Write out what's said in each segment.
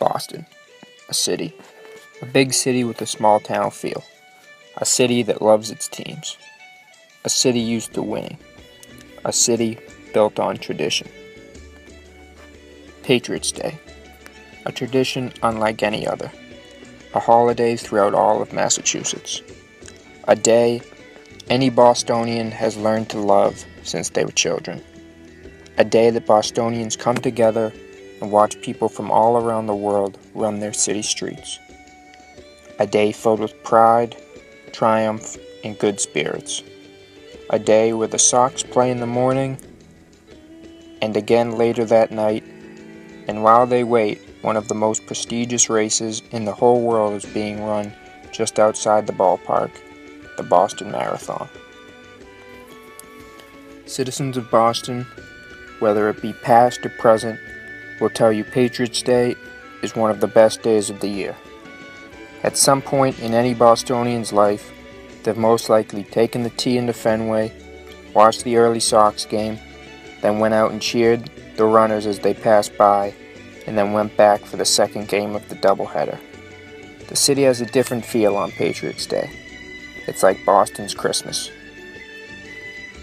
Boston, a city. A big city with a small town feel. A city that loves its teams. A city used to winning. A city built on tradition. Patriots Day. A tradition unlike any other. A holiday throughout all of Massachusetts. A day any Bostonian has learned to love since they were children. A day that Bostonians come together and watch people from all around the world run their city streets. A day filled with pride, triumph, and good spirits. A day where the Sox play in the morning and again later that night, and while they wait, one of the most prestigious races in the whole world is being run just outside the ballpark, the Boston Marathon. Citizens of Boston, whether it be past or present, will tell you Patriots Day is one of the best days of the year. At some point in any Bostonian's life, they've most likely taken the T into Fenway, watched the early Sox game, then went out and cheered the runners as they passed by, and then went back for the second game of the doubleheader. The city has a different feel on Patriots Day. It's like Boston's Christmas.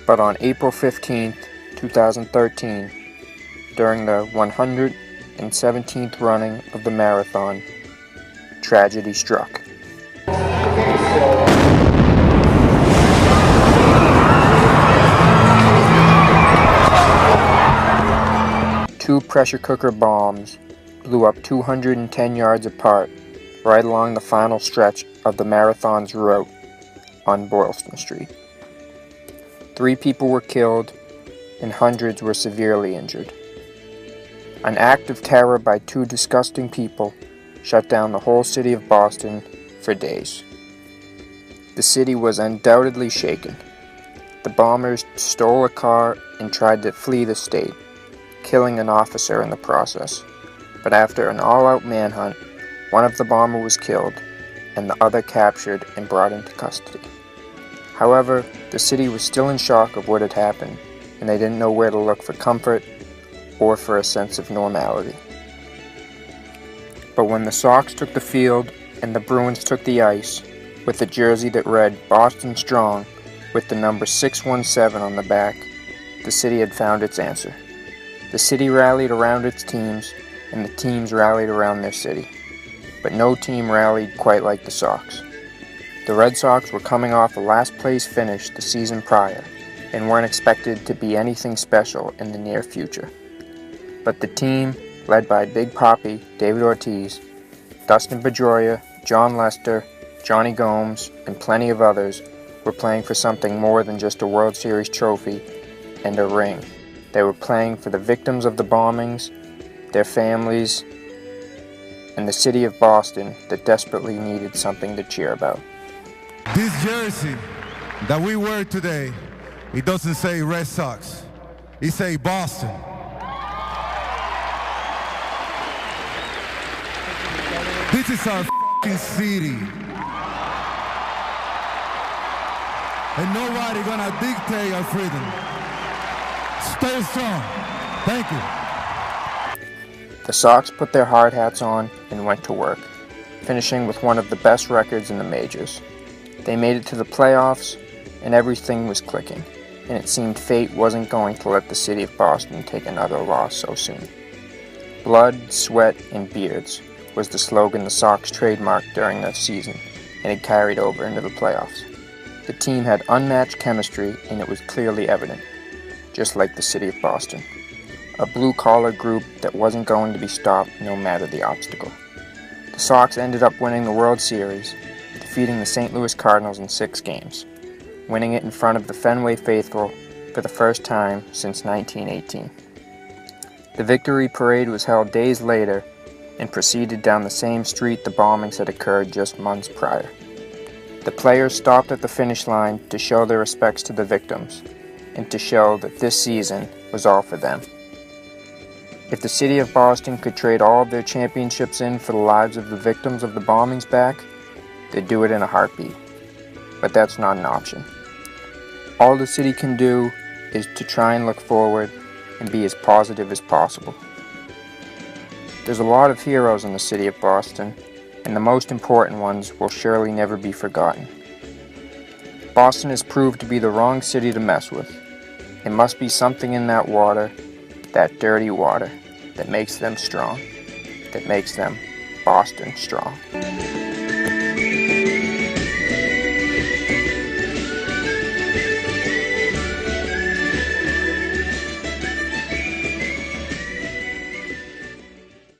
But on April 15th, 2013, during the 117th running of the marathon, tragedy struck. Two pressure cooker bombs blew up 210 yards apart right along the final stretch of the marathon's route on Boylston Street. 3 people were killed and hundreds were severely injured. An act of terror by 2 disgusting people shut down the whole city of Boston for days. The city was undoubtedly shaken. The bombers stole a car and tried to flee the state, killing an officer in the process. But after an all-out manhunt, one of the bombers was killed and the other captured and brought into custody. However, the city was still in shock of what had happened, and they didn't know where to look for comfort or for a sense of normality. But when the Sox took the field and the Bruins took the ice, with a jersey that read Boston Strong with the number 617 on the back, the city had found its answer. The city rallied around its teams, and the teams rallied around their city. But no team rallied quite like the Sox. The Red Sox were coming off a last-place finish the season prior, and weren't expected to be anything special in the near future. But the team, led by Big Papi, David Ortiz, Dustin Pedroia, John Lester, Johnny Gomes, and plenty of others, were playing for something more than just a World Series trophy and a ring. They were playing for the victims of the bombings, their families, and the city of Boston that desperately needed something to cheer about. This jersey that we wear today, it doesn't say Red Sox, it says Boston. This is our f***ing city. And nobody gonna dictate our freedom. Stay strong. Thank you. The Sox put their hard hats on and went to work, finishing with one of the best records in the majors. They made it to the playoffs, and everything was clicking, and it seemed fate wasn't going to let the city of Boston take another loss so soon. Blood, sweat, and beards was the slogan the Sox trademarked during the season, and it carried over into the playoffs. The team had unmatched chemistry, and it was clearly evident, just like the city of Boston. A blue-collar group that wasn't going to be stopped no matter the obstacle. The Sox ended up winning the World Series, defeating the St. Louis Cardinals in 6 games, winning it in front of the Fenway faithful for the first time since 1918. The victory parade was held days later and proceeded down the same street the bombings had occurred just months prior. The players stopped at the finish line to show their respects to the victims and to show that this season was all for them. If the city of Boston could trade all of their championships in for the lives of the victims of the bombings back, they'd do it in a heartbeat. But that's not an option. All the city can do is to try and look forward and be as positive as possible. There's a lot of heroes in the city of Boston, and the most important ones will surely never be forgotten. Boston has proved to be the wrong city to mess with. There must be something in that water, that dirty water, that makes them strong, that makes them Boston strong.